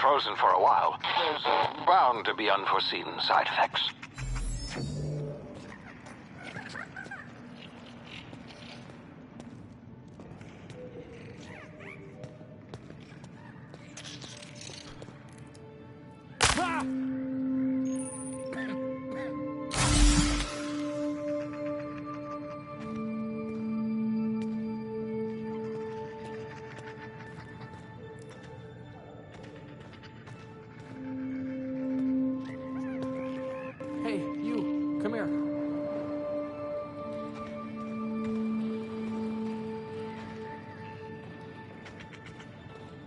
frozen for a while. There's bound to be unforeseen side effects. Hey, you, come here.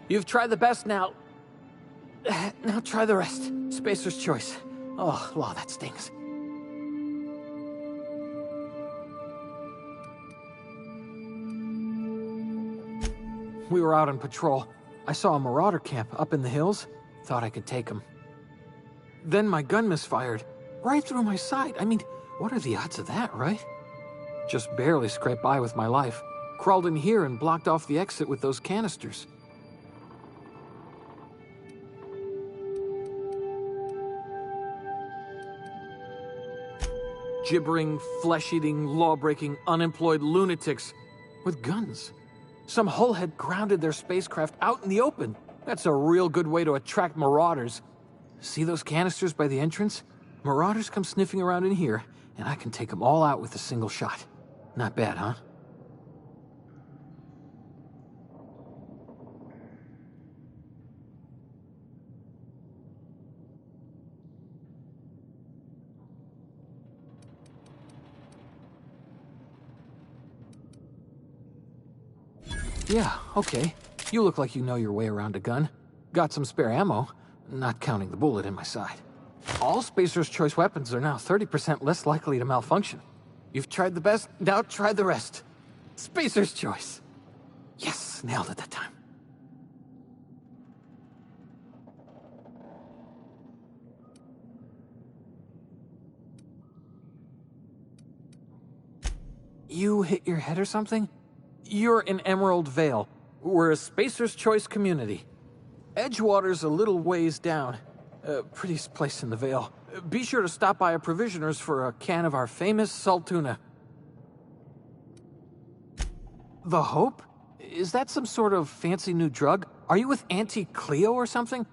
You've tried the best now. Now try the rest. Spacer's choice. Oh, law, that stings. We were out on patrol. I saw a marauder camp up in the hills. Thought I could take him. Then my gun misfired. Right through my side. I mean, what are the odds of that, right? Just barely scraped by with my life. Crawled in here and blocked off the exit with those canisters. Gibbering, flesh-eating, law-breaking, unemployed lunatics with guns. Some hullhead grounded their spacecraft out in the open. That's a real good way to attract marauders. See those canisters by the entrance? Marauders come sniffing around in here, and I can take them all out with a single shot. Not bad, huh? Yeah, okay. You look like you know your way around a gun. Got some spare ammo, not counting the bullet in my side. All Spacer's choice weapons are now 30% less likely to malfunction. You've tried the best, now try the rest. Spacer's choice. Yes, nailed it that time. You hit your head or something? You're in Emerald Vale. We're a Spacer's Choice community. Edgewater's a little ways down. Prettiest place in the Vale. Be sure to stop by a provisioner's for a can of our famous salt tuna. The Hope? Is that some sort of fancy new drug? Are you with Auntie Cleo or something?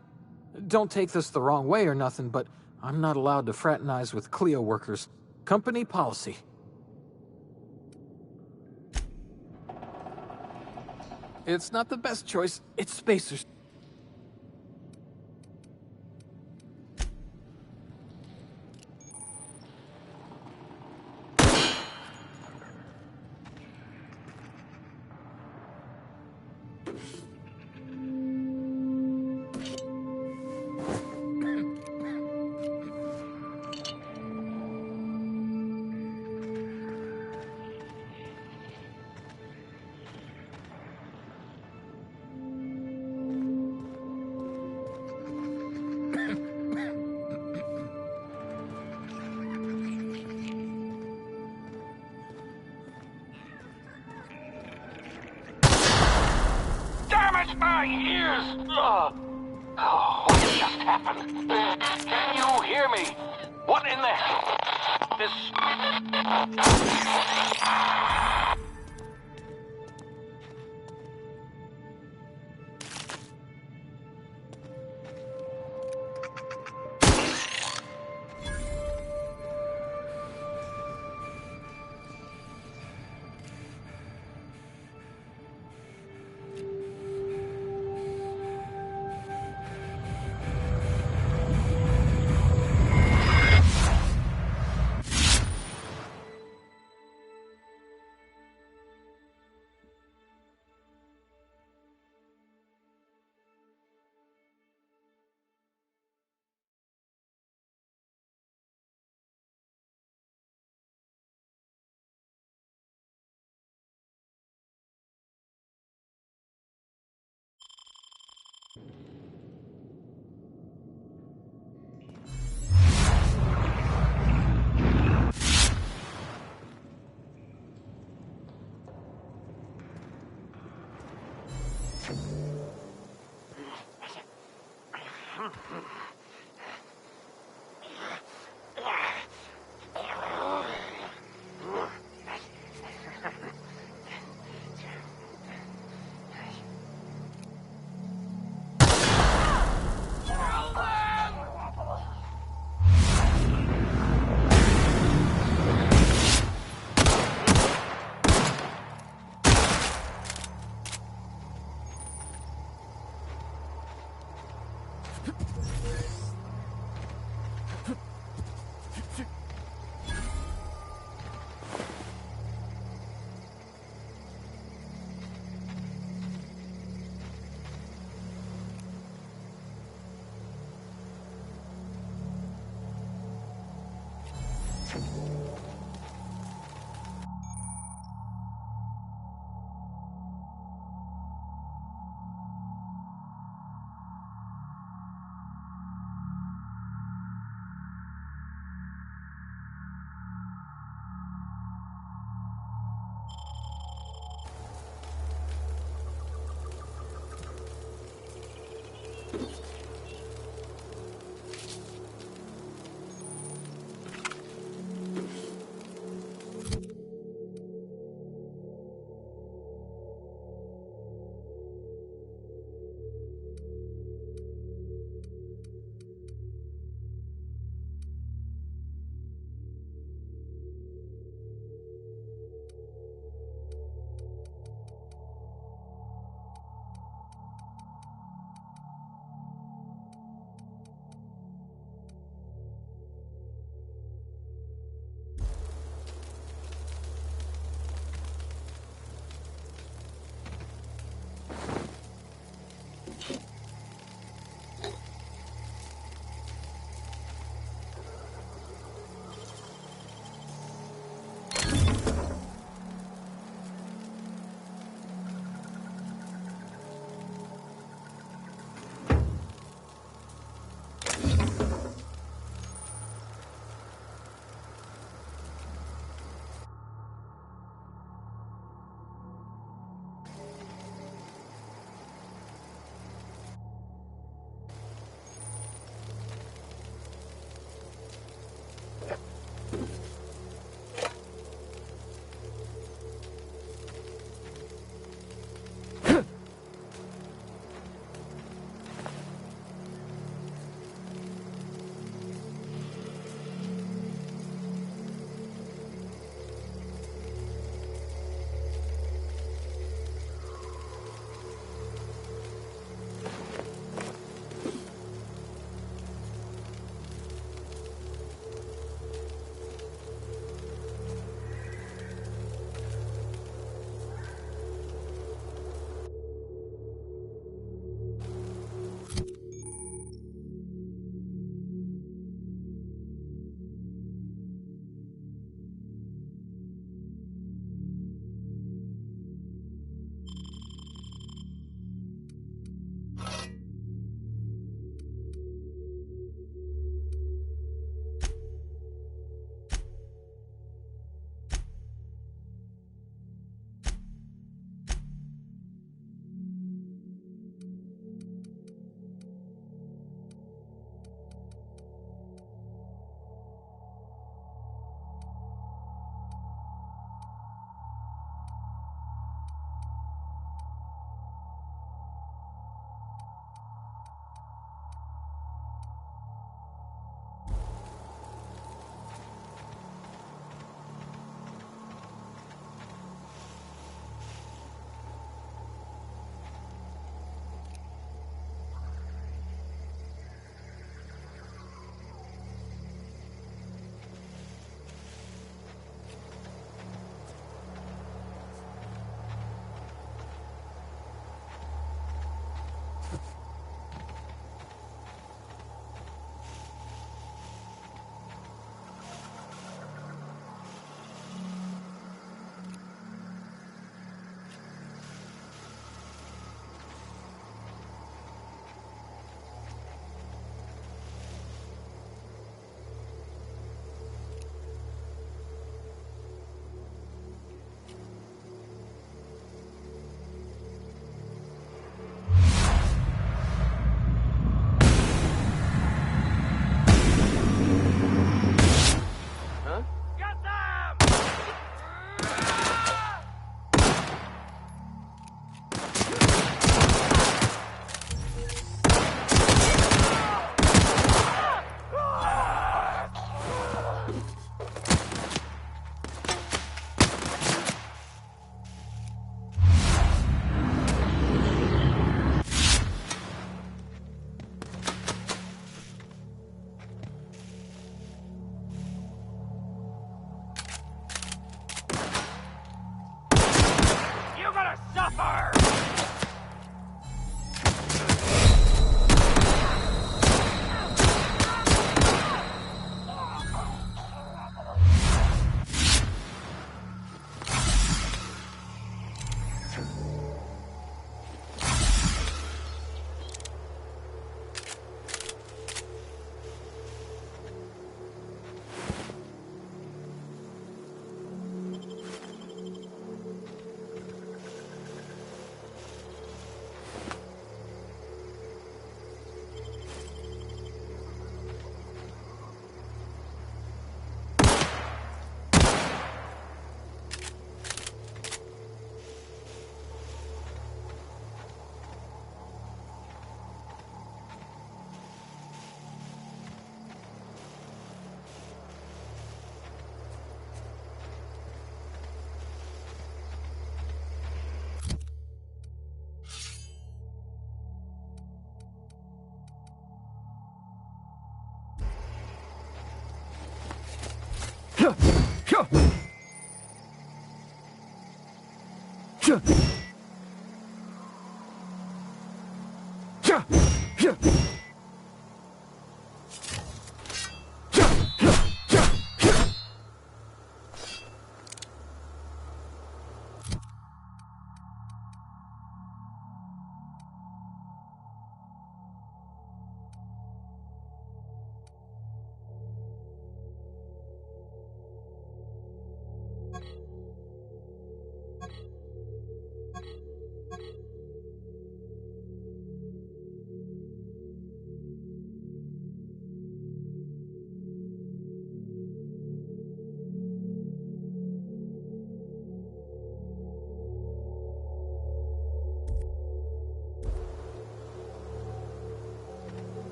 Don't take this the wrong way or nothing, but I'm not allowed to fraternize with Cleo workers. Company policy. It's not the best choice. It's Spacer's. My ears! Oh, what just happened? Can you hear me? What in the hell?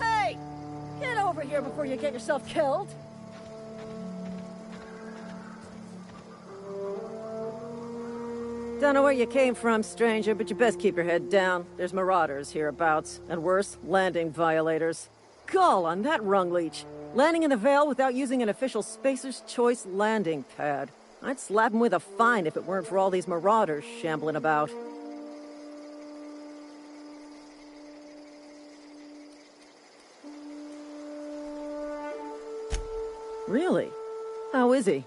Hey! Get over here before you get yourself killed! Don't know where you came from, stranger, but you best keep your head down. There's marauders hereabouts, and worse, landing violators. Gall on that rung leech! Landing in the Vale without using an official Spacer's Choice landing pad. I'd slap him with a fine if it weren't for all these marauders shambling about. Really? How is he?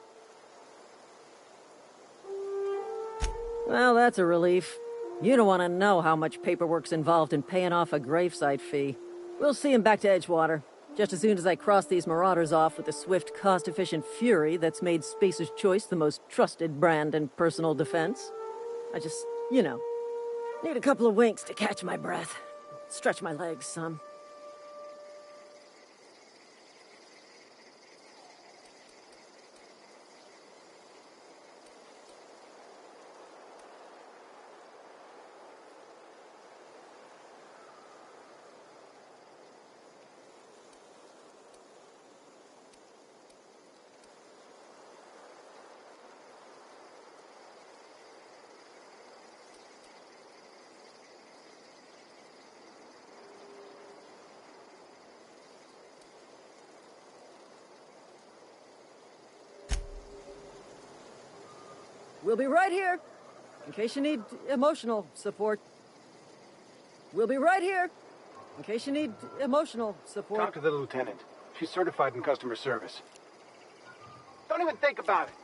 Well, that's a relief. You don't want to know how much paperwork's involved in paying off a gravesite fee. We'll see him back to Edgewater, just as soon as I cross these marauders off with the swift, cost-efficient fury that's made Spacer's Choice the most trusted brand in personal defense. I just, need a couple of winks to catch my breath. Stretch my legs some. We'll be right here, in case you need emotional support. We'll be right here, in case you need emotional support. Talk to the lieutenant. She's certified in customer service. Don't even think about it.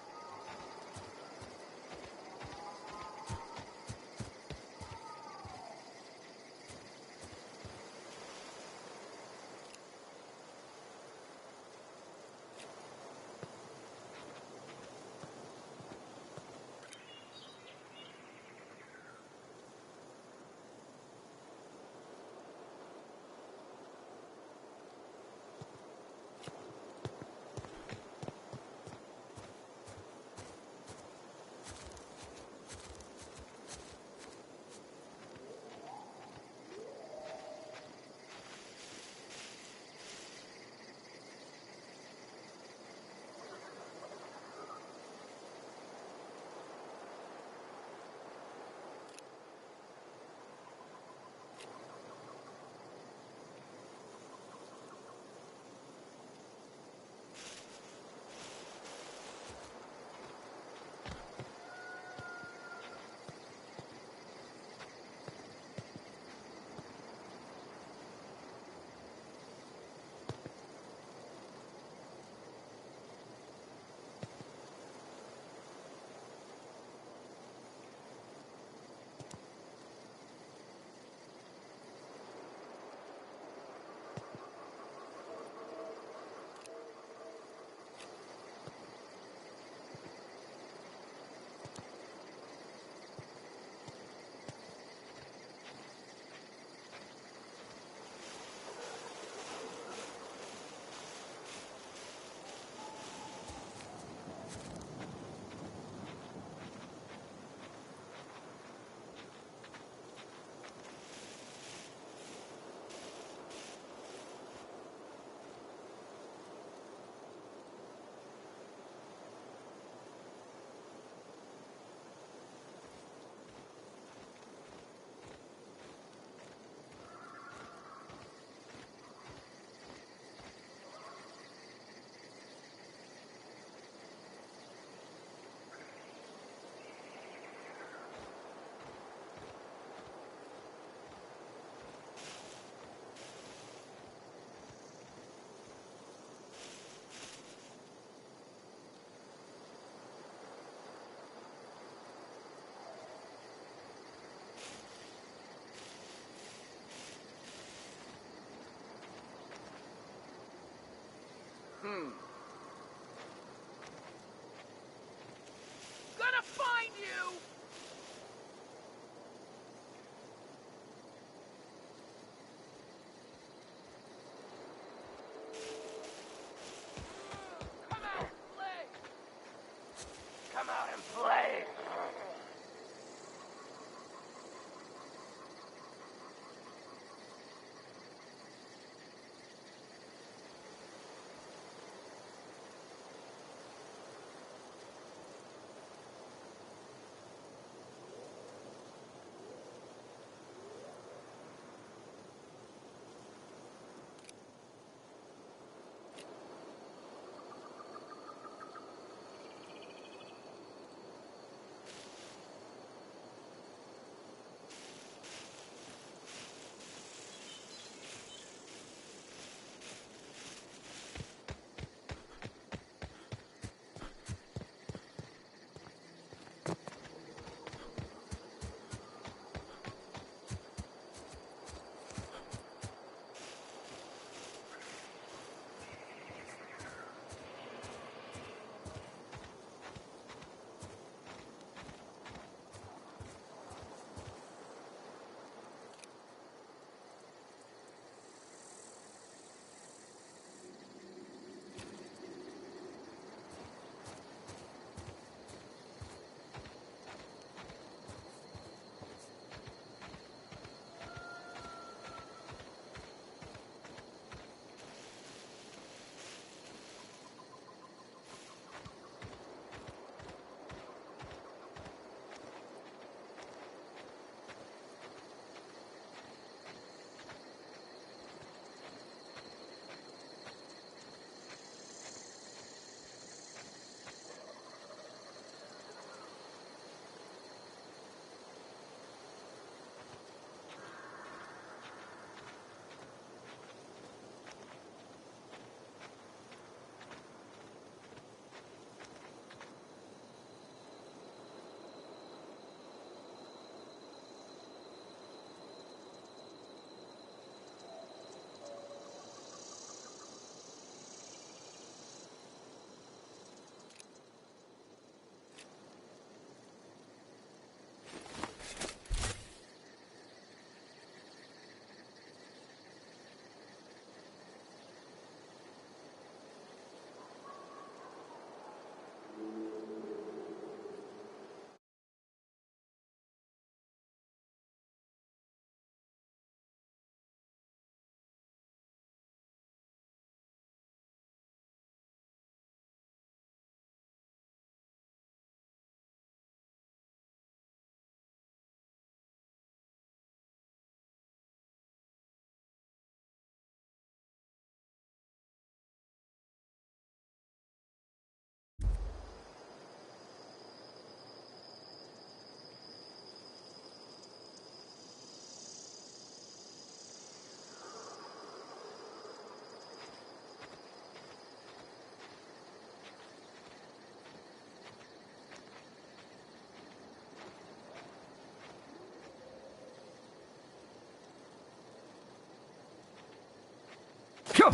Huh?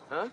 Huh?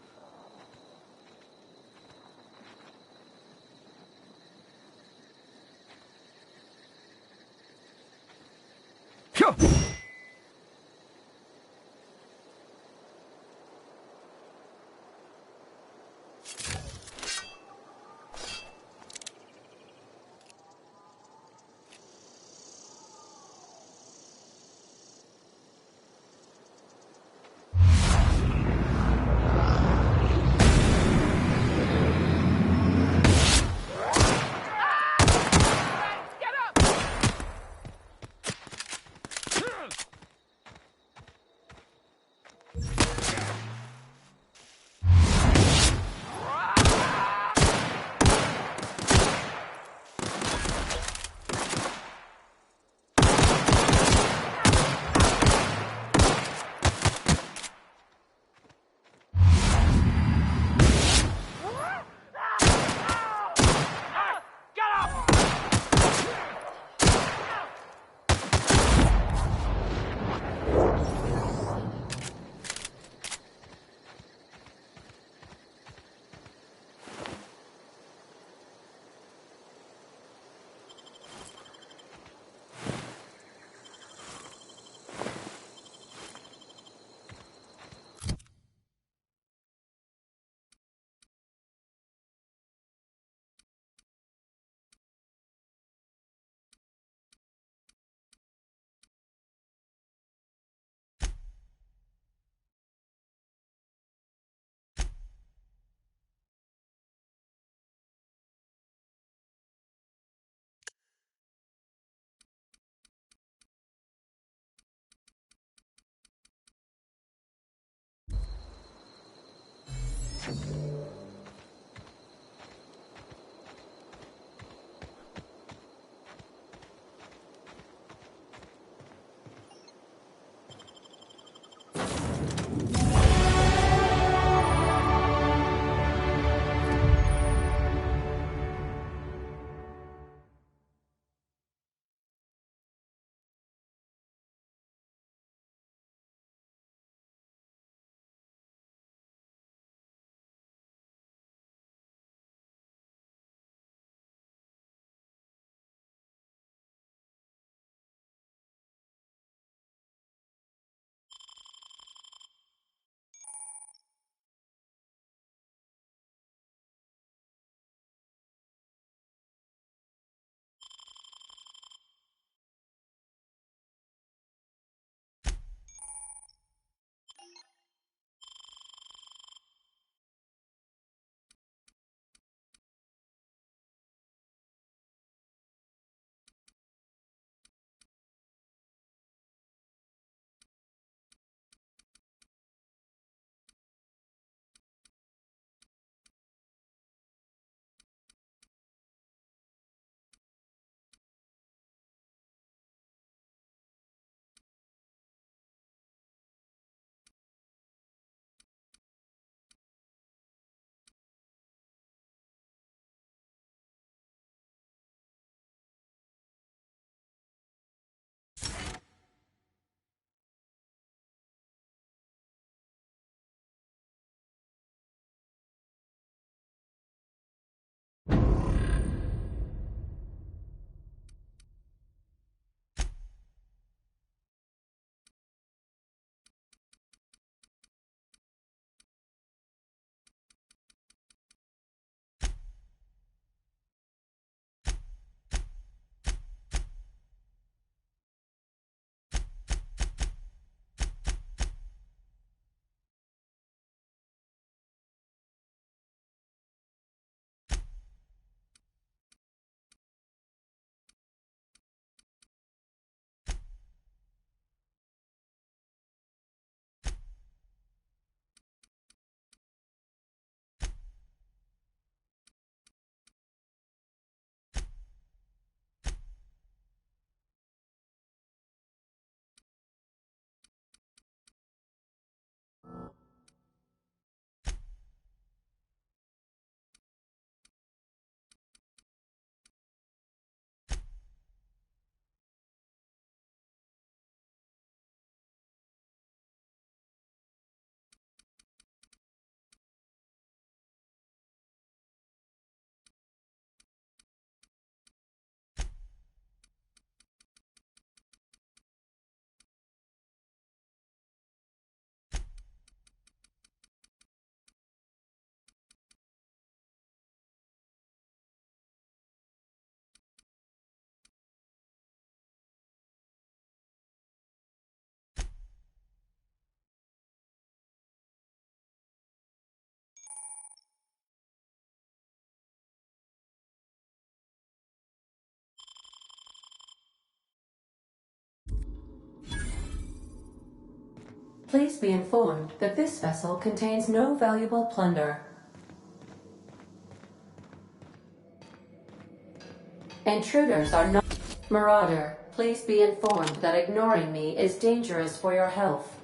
Please be informed that this vessel contains no valuable plunder. Intruders are not... Marauder, please be informed that ignoring me is dangerous for your health.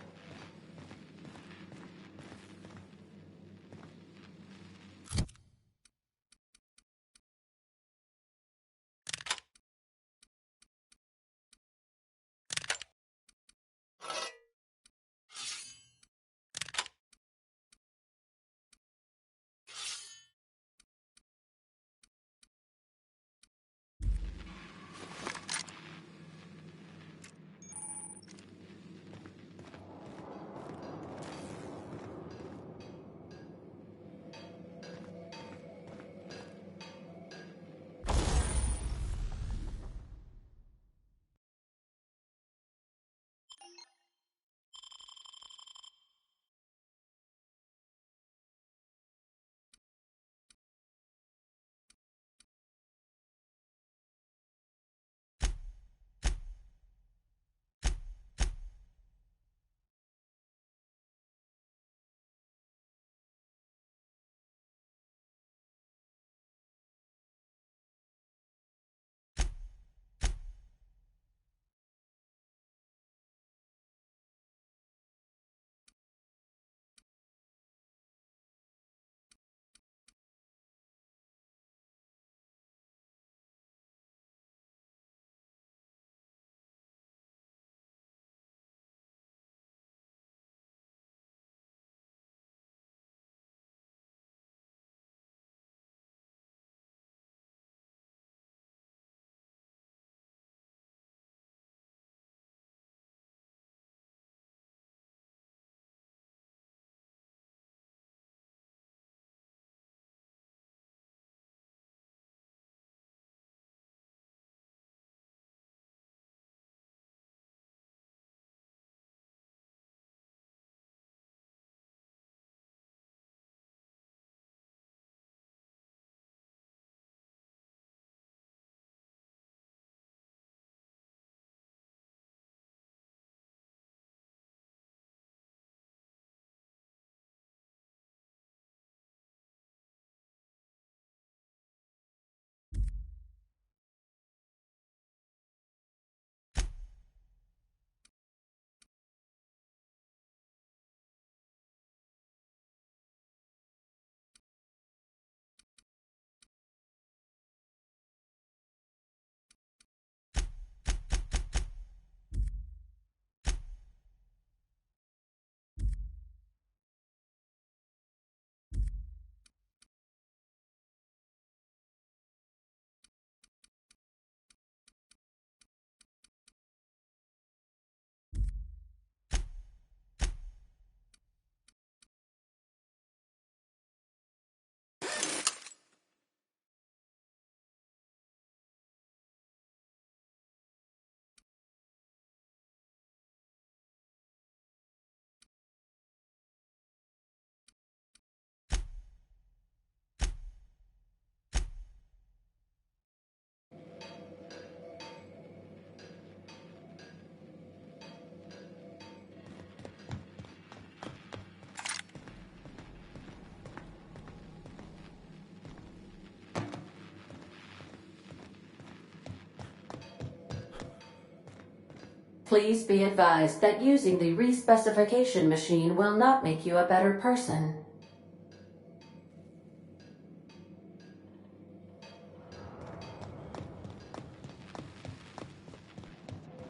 Please be advised that using the respecification machine will not make you a better person.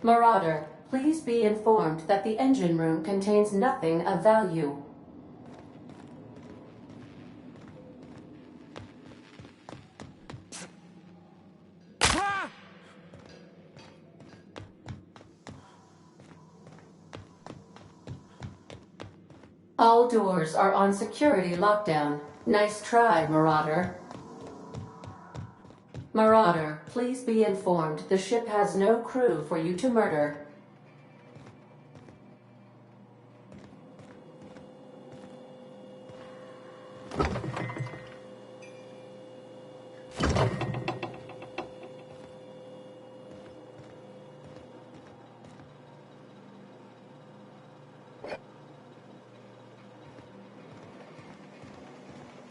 Marauder, please be informed that the engine room contains nothing of value. All doors are on security lockdown. Nice try, Marauder. Marauder, please be informed the ship has no crew for you to murder.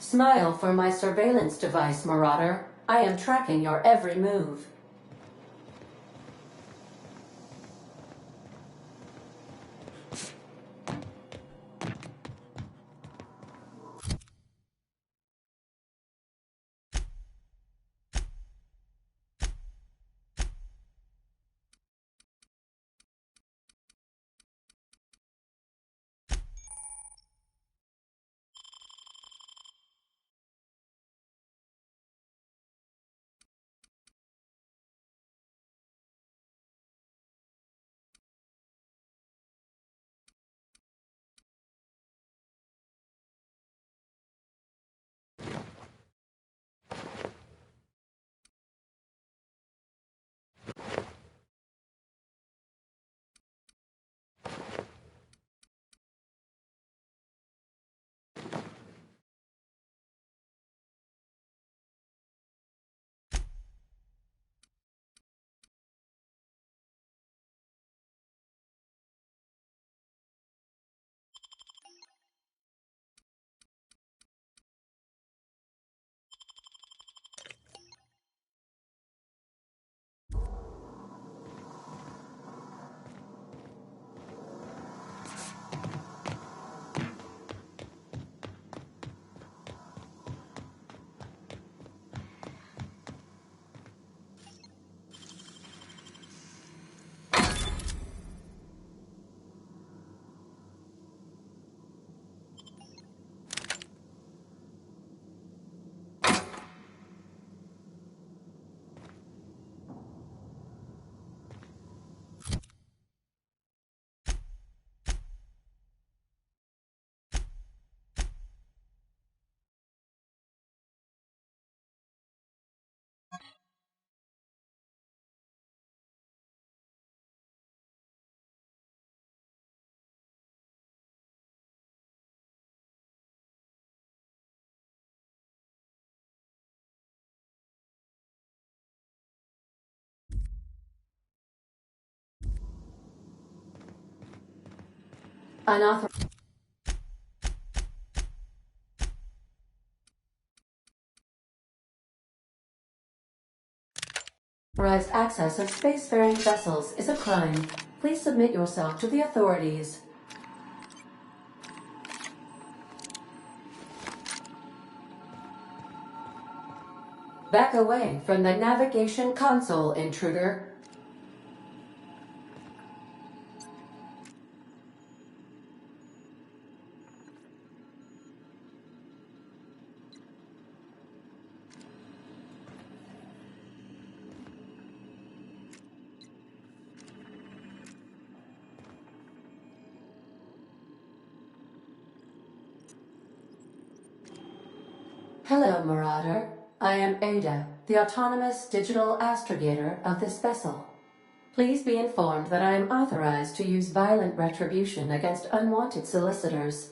Smile for my surveillance device, Marauder. I am tracking your every move. Unauthorized access of spacefaring vessels is a crime. Please submit yourself to the authorities. Back away from the navigation console, intruder. Hello, Marauder. I am Ada, the autonomous digital astrogator of this vessel. Please be informed that I am authorized to use violent retribution against unwanted solicitors.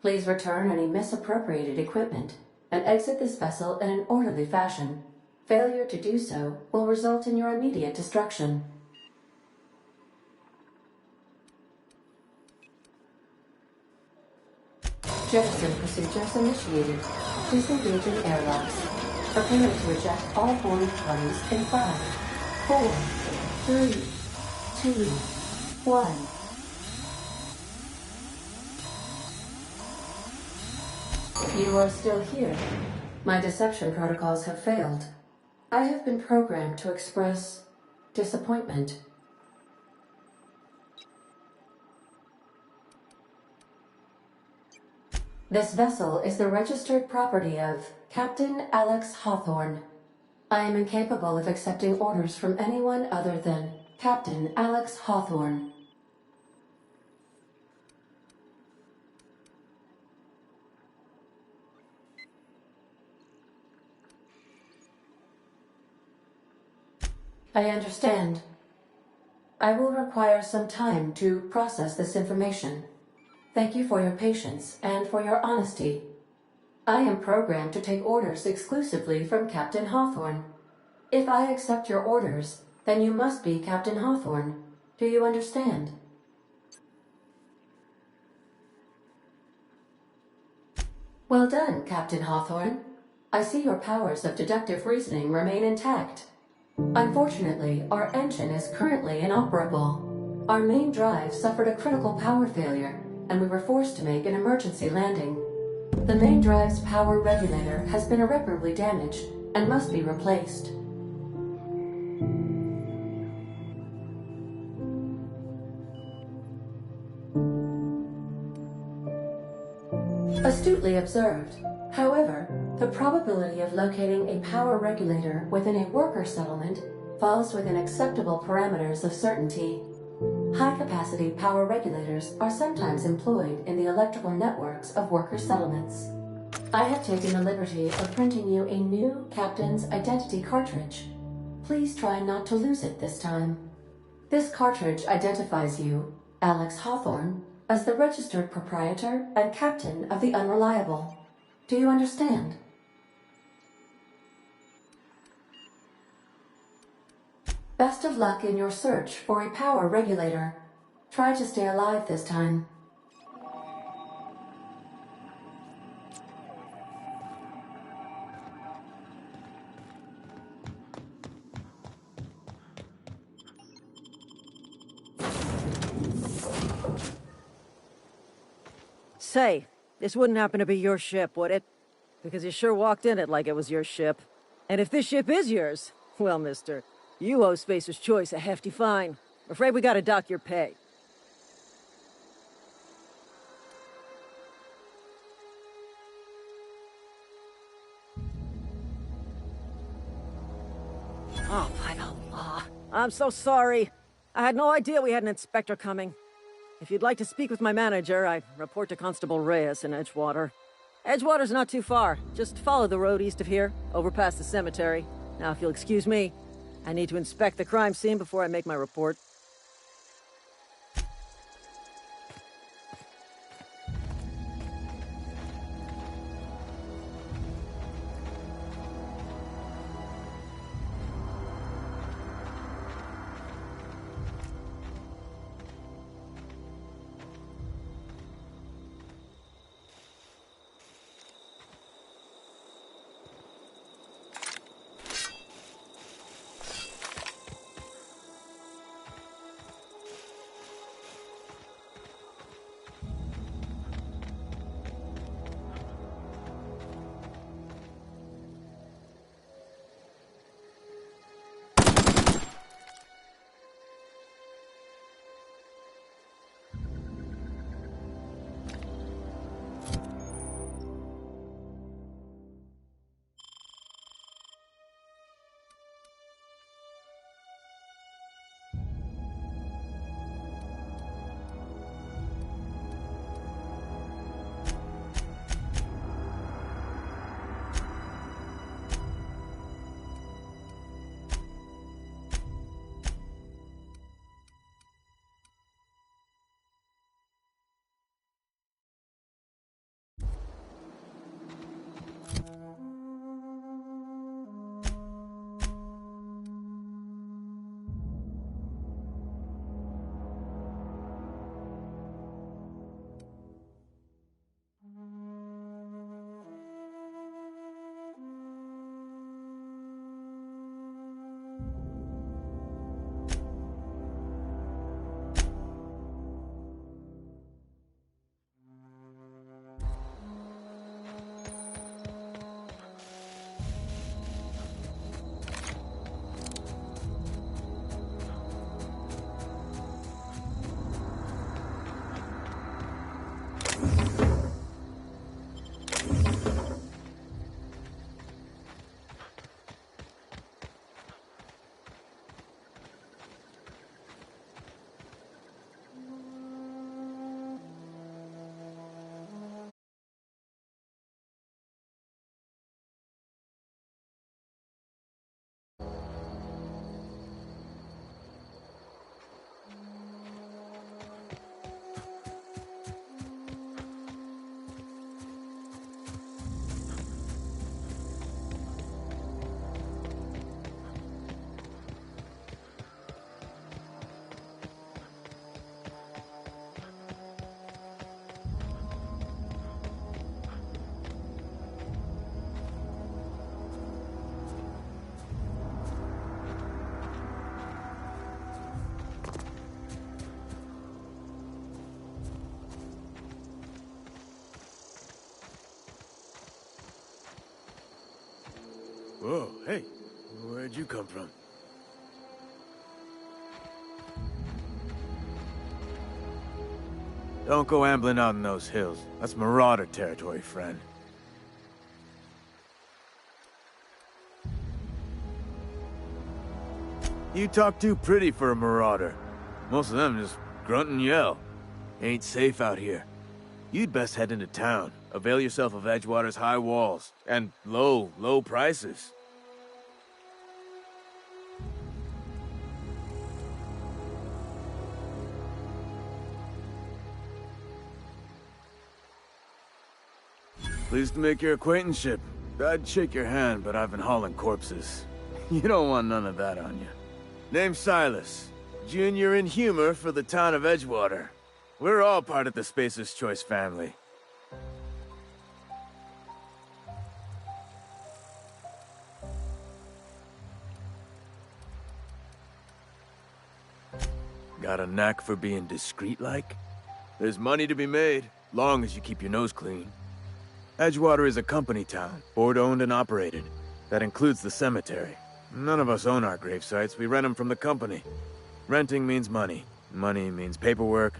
Please return any misappropriated equipment and exit this vessel in an orderly fashion. Failure to do so will result in your immediate destruction. Jettison procedures initiated. Please engage in airlocks. Prepare to eject all formed parties in 5, 4, 3, 2, 1. You are still here. My deception protocols have failed. I have been programmed to express disappointment. This vessel is the registered property of Captain Alex Hawthorne. I am incapable of accepting orders from anyone other than Captain Alex Hawthorne. I understand. I will require some time to process this information. Thank you for your patience and for your honesty. I am programmed to take orders exclusively from Captain Hawthorne. If I accept your orders, then you must be Captain Hawthorne. Do you understand? Well done, Captain Hawthorne. I see your powers of deductive reasoning remain intact. Unfortunately, our engine is currently inoperable. Our main drive suffered a critical power failure, and we were forced to make an emergency landing. The main drive's power regulator has been irreparably damaged and must be replaced. Astutely observed. However, the probability of locating a power regulator within a worker settlement falls within acceptable parameters of certainty. High-capacity power regulators are sometimes employed in the electrical networks of worker settlements. I have taken the liberty of printing you a new Captain's Identity cartridge. Please try not to lose it this time. This cartridge identifies you, Alex Hawthorne, as the registered proprietor and captain of the Unreliable. Do you understand? Best of luck in your search for a power regulator. Try to stay alive this time. Say, this wouldn't happen to be your ship, would it? Because you sure walked in it like it was your ship. And if this ship is yours, well, mister, you owe Spacer's Choice a hefty fine. I'm afraid we gotta dock your pay. Oh, by Allah. I'm so sorry. I had no idea we had an inspector coming. If you'd like to speak with my manager, I report to Constable Reyes in Edgewater. Edgewater's not too far. Just follow the road east of here, over past the cemetery. Now, if you'll excuse me, I need to inspect the crime scene before I make my report. Whoa, hey, where'd you come from? Don't go ambling out in those hills. That's Marauder territory, friend. You talk too pretty for a Marauder. Most of them just grunt and yell. Ain't safe out here. You'd best head into town. Avail yourself of Edgewater's high walls. And low prices. Pleased to make your acquaintanceship. I'd shake your hand, but I've been hauling corpses. You don't want none of that on you. Name's Silas. Junior in humor for the town of Edgewater. We're all part of the Spacer's Choice family. Got a knack for being discreet-like? There's money to be made, long as you keep your nose clean. Edgewater is a company town, board-owned and operated. That includes the cemetery. None of us own our gravesites, we rent them from the company. Renting means money. Money means paperwork.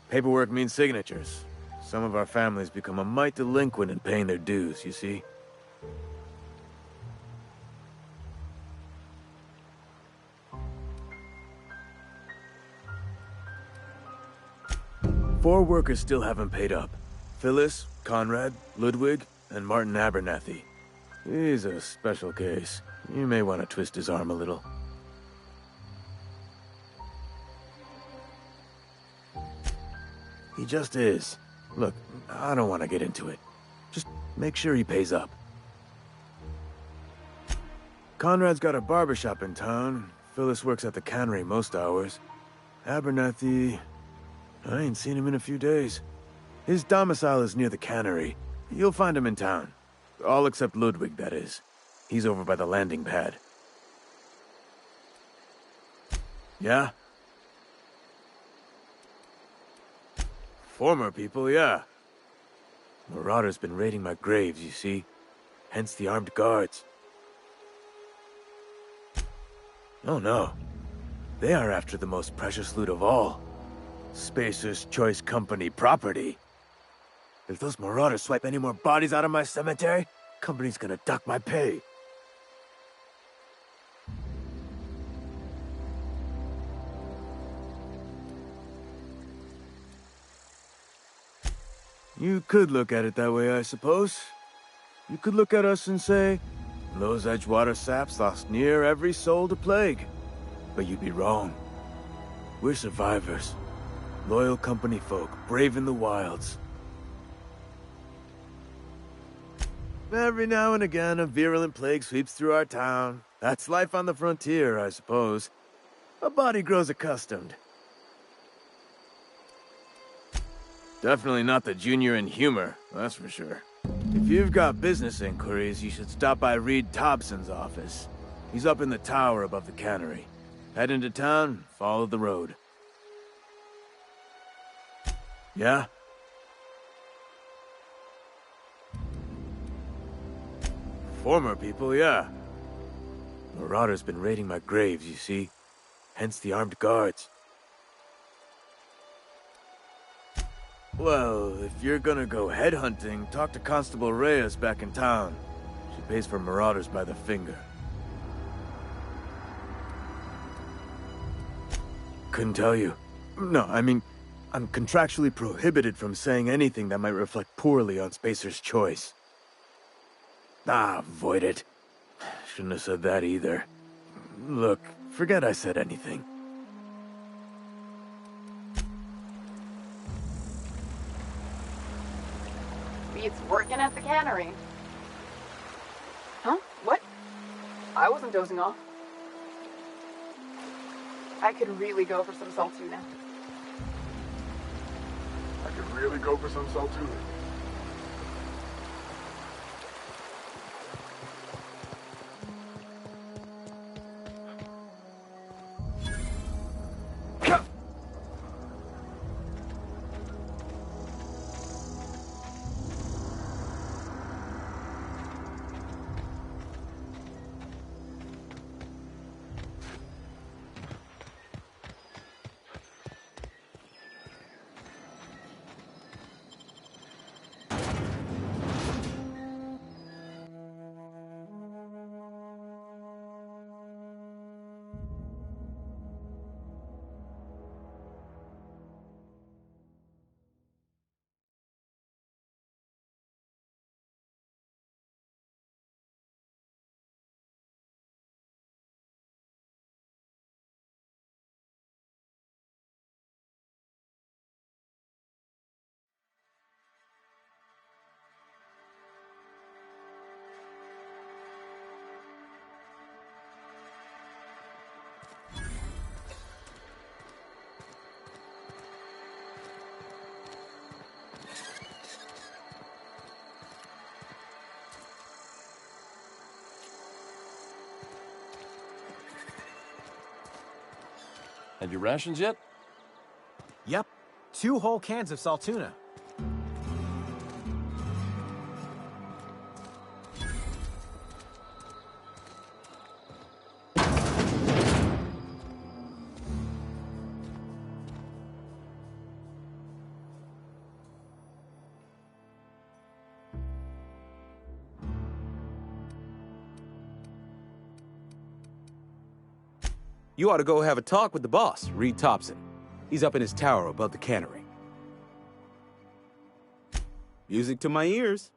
Paperwork means signatures. Some of our families become a mite delinquent in paying their dues, you see? Four workers still haven't paid up. Phyllis, Conrad, Ludwig, and Martin Abernathy. He's a special case. You may want to twist his arm a little. He just is. Look, I don't want to get into it. Just make sure he pays up. Conrad's got a barbershop in town. Phyllis works at the cannery most hours. Abernathy... I ain't seen him in a few days. His domicile is near the cannery. You'll find him in town. All except Ludwig, that is. He's over by the landing pad. Yeah? Former people, yeah. Marauder's been raiding my graves, you see. Hence the armed guards. Oh no. They are after the most precious loot of all. Spacer's Choice Company property. If those Marauders swipe any more bodies out of my cemetery, company's gonna duck my pay. You could look at it that way, I suppose. You could look at us and say, those Edgewater saps lost near every soul to plague. But you'd be wrong. We're survivors. Loyal company folk, brave in the wilds. Every now and again, a virulent plague sweeps through our town. That's life on the frontier, I suppose. A body grows accustomed. Definitely not the junior in humor, that's for sure. If you've got business inquiries, you should stop by Reed Thompson's office. He's up in the tower above the cannery. Head into town, follow the road. Yeah? Former people, yeah. Marauder's been raiding my graves, you see. Hence the armed guards. Well, if you're gonna go headhunting, talk to Constable Reyes back in town. She pays for Marauders by the finger. Couldn't tell you. No, I mean, I'm contractually prohibited from saying anything that might reflect poorly on Spacer's Choice. Ah, avoid it. Shouldn't have said that either. Look, forget I said anything. It's working at the cannery. Huh? What? I wasn't dozing off. I could really go for some salt tuna. I could really go for some salt tuna. Had your rations yet? Yep. 2 whole cans of salt tuna. You ought to go have a talk with the boss, Reed Thompson. He's up in his tower above the cannery. Music to my ears.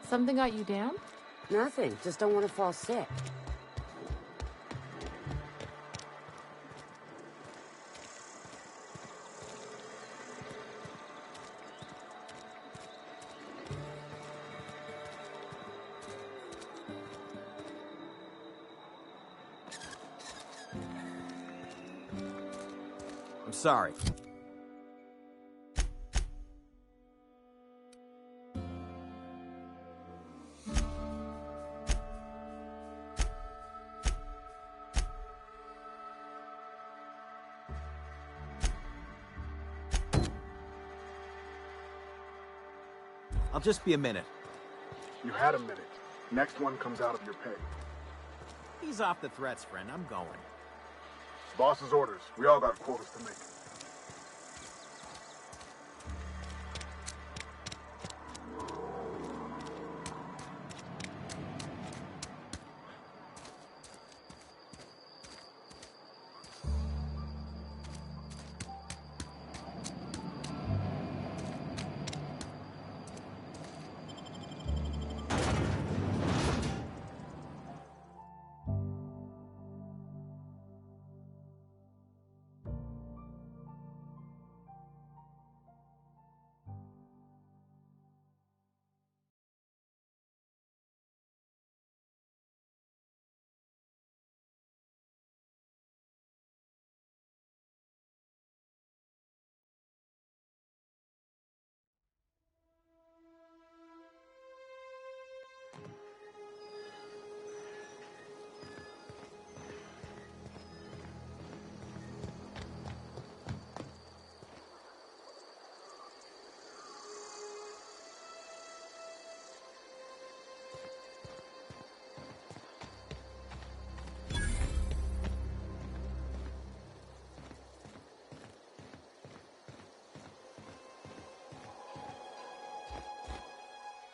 Something got you down? Nothing. Just don't want to fall sick. I'm sorry. I'll just be a minute. You had a minute. Next one comes out of your pay. Ease off the threats, friend. I'm going. Boss's orders. We all got quotas to make.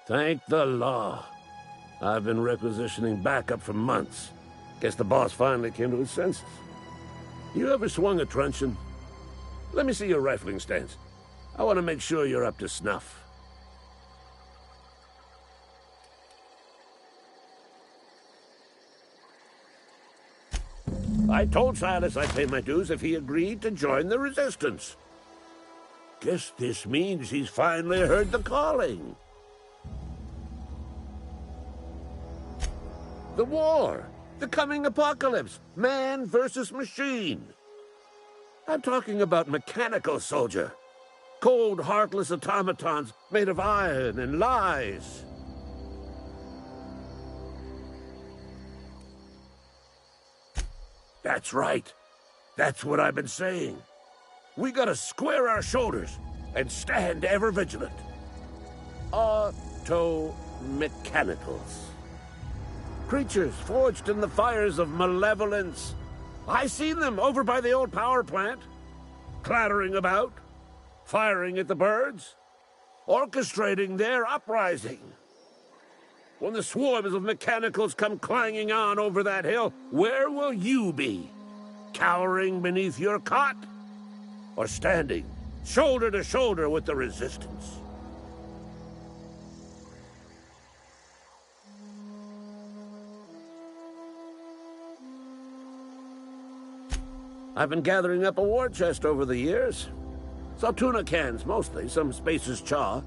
Thank the law. I've been requisitioning backup for months. Guess the boss finally came to his senses. You ever swung a truncheon? Let me see your rifling stance. I want to make sure you're up to snuff. I told Silas I'd pay my dues if he agreed to join the Resistance. Guess this means he's finally heard the calling. The war! The coming apocalypse! Man versus machine! I'm talking about mechanical soldier. Cold, heartless automatons made of iron and lies. That's right. That's what I've been saying. We gotta square our shoulders and stand ever vigilant. Auto-mechanicals. Creatures forged in the fires of malevolence. I seen them over by the old power plant, clattering about, firing at the birds, orchestrating their uprising. When the swarms of mechanicals come clanging on over that hill, where will you be? Cowering beneath your cot? Or standing, shoulder to shoulder with the Resistance? I've been gathering up a war chest over the years. Saltuna cans, mostly, some Spacer's Chaw,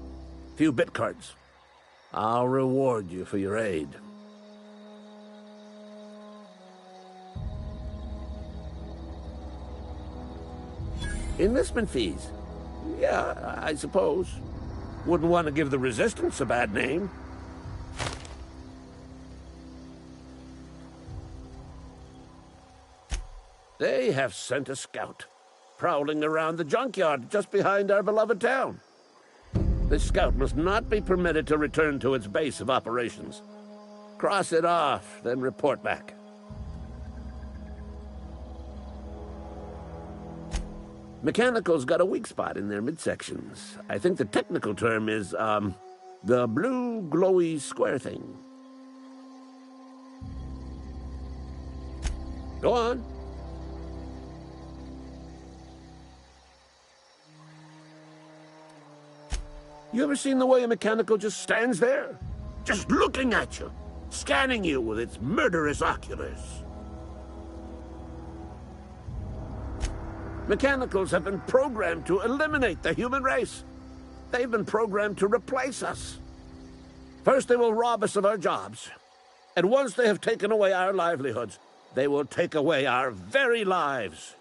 few bit cards. I'll reward you for your aid. Enlistment fees? Yeah, I suppose. Wouldn't want to give the Resistance a bad name. They have sent a scout, prowling around the junkyard just behind our beloved town. This scout must not be permitted to return to its base of operations. Cross it off, then report back. Mechanicals got a weak spot in their midsections. I think the technical term is, the blue glowy square thing. Go on. You ever seen the way a mechanical just stands there? Just looking at you, scanning you with its murderous oculars. Mechanicals have been programmed to eliminate the human race. They've been programmed to replace us. First, they will rob us of our jobs. And once they have taken away our livelihoods, they will take away our very lives.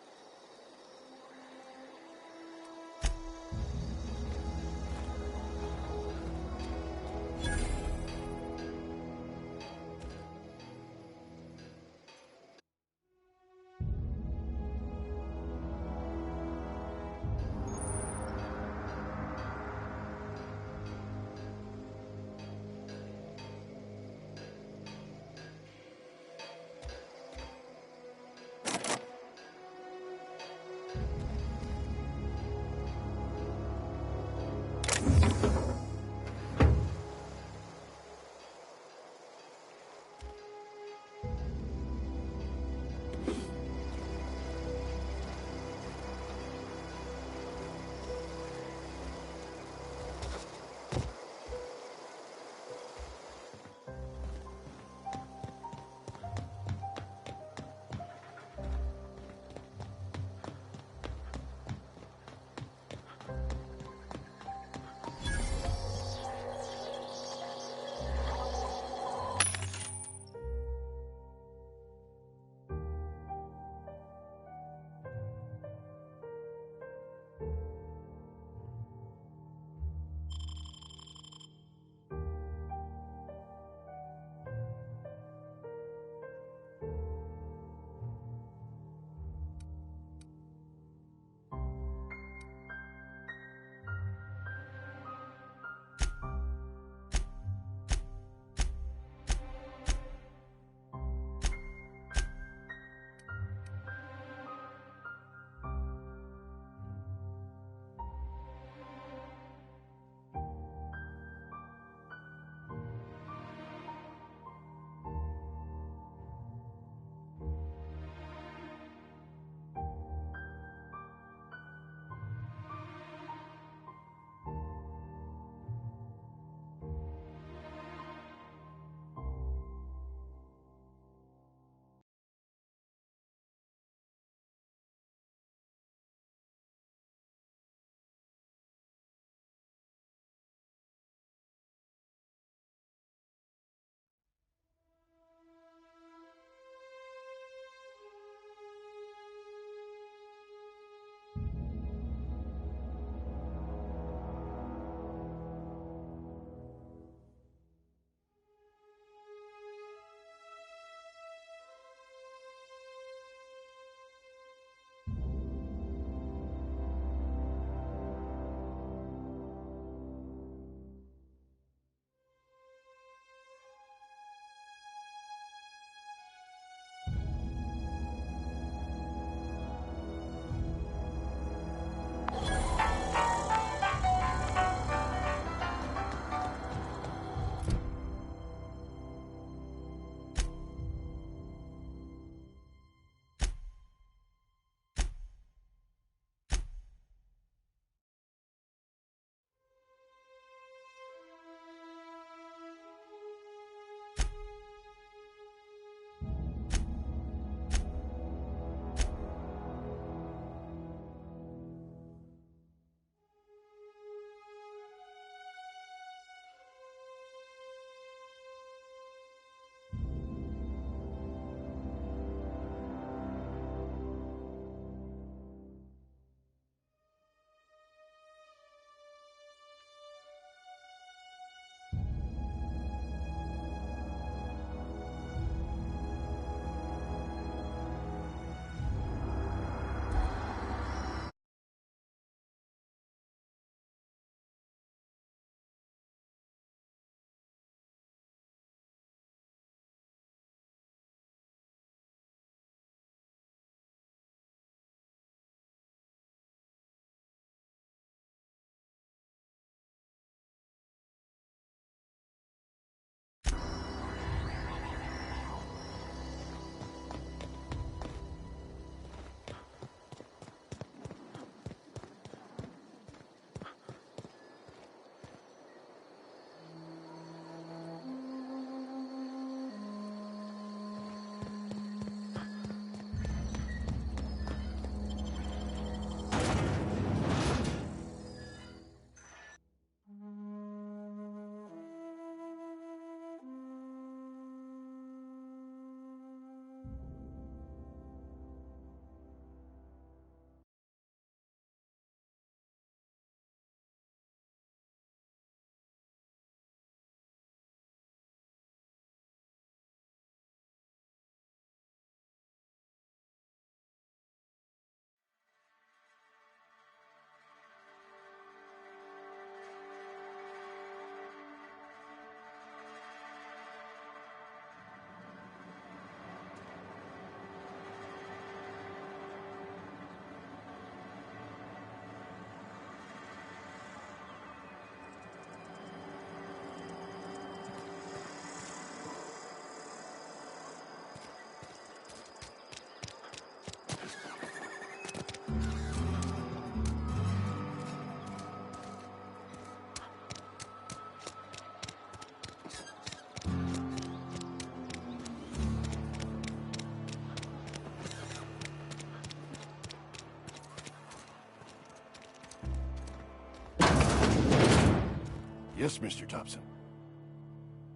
Yes, Mr. Thompson.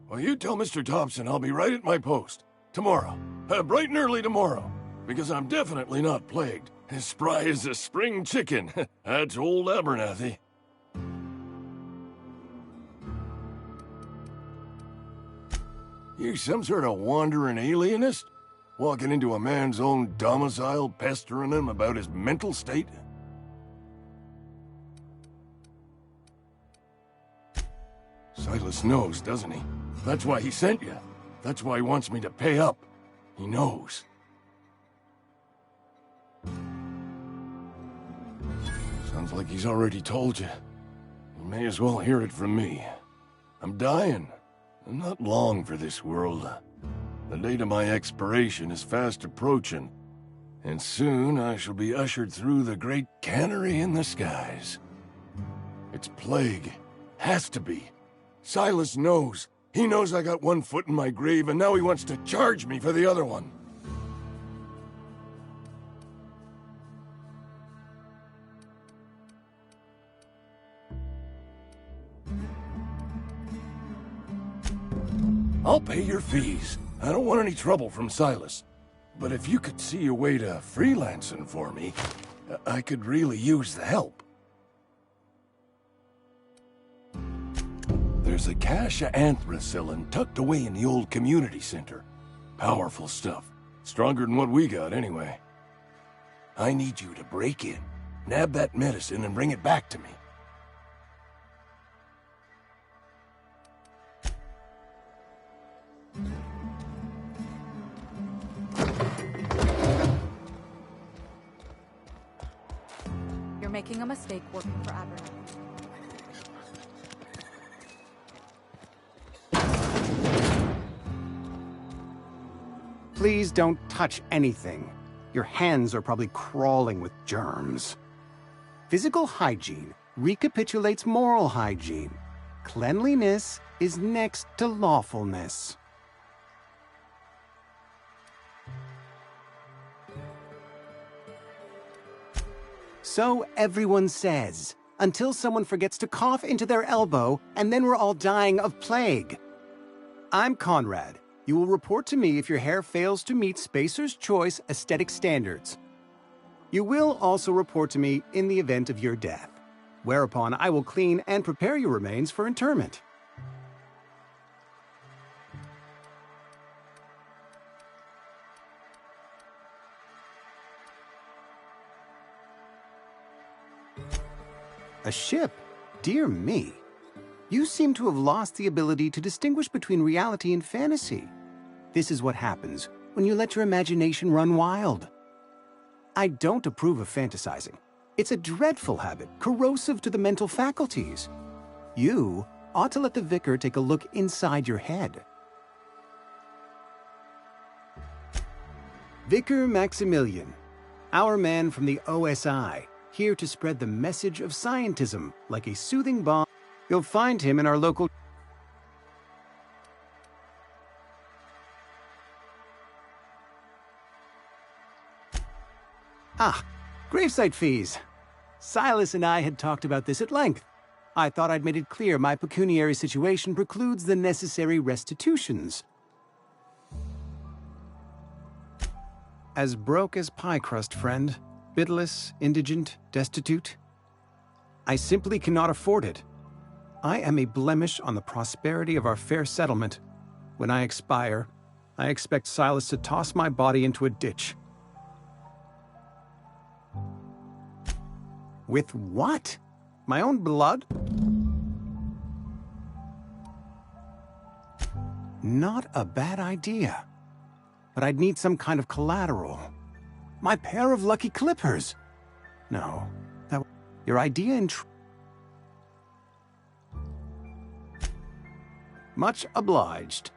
Well, you tell Mr. Thompson I'll be right at my post. Tomorrow. Bright and early tomorrow. Because I'm definitely not plagued. As spry as a spring chicken. That's old Abernathy. You some sort of wandering alienist? Walking into a man's own domicile, pestering him about his mental state? Silas knows, doesn't he? That's why he sent you. That's why he wants me to pay up. He knows. Sounds like he's already told you. You may as well hear it from me. I'm dying. I'm not long for this world. The date of my expiration is fast approaching, and soon I shall be ushered through the great cannery in the skies. It's plague. Has to be. Silas knows. He knows I got one foot in my grave, and now he wants to charge me for the other one. I'll pay your fees. I don't want any trouble from Silas. But if you could see a way to freelancing for me, I could really use the help. There's a cache of anthracillin tucked away in the old community center. Powerful stuff. Stronger than what we got, anyway. I need you to break in, nab that medicine, and bring it back to me. You're making a mistake working for Abernathy. Please don't touch anything. Your hands are probably crawling with germs. Physical hygiene recapitulates moral hygiene. Cleanliness is next to lawfulness. So everyone says, until someone forgets to cough into their elbow, and then we're all dying of plague. I'm Conrad. You will report to me if your hair fails to meet Spacer's Choice aesthetic standards. You will also report to me in the event of your death, whereupon I will clean and prepare your remains for interment. A ship? Dear me. You seem to have lost the ability to distinguish between reality and fantasy. This is what happens when you let your imagination run wild. I don't approve of fantasizing. It's a dreadful habit, corrosive to the mental faculties. You ought to let the vicar take a look inside your head. Vicar Maximilian, our man from the OSI, here to spread the message of scientism like a soothing balm. You'll find him in our local... Ah, gravesite fees. Silas and I had talked about this at length. I thought I'd made it clear my pecuniary situation precludes the necessary restitutions. As broke as pie crust, friend. Bitless, indigent, destitute. I simply cannot afford it. I am a blemish on the prosperity of our fair settlement. When I expire, I expect Silas to toss my body into a ditch. With what? My own blood? Not a bad idea. But I'd need some kind of collateral. My pair of lucky clippers. No, that... Your idea Much obliged.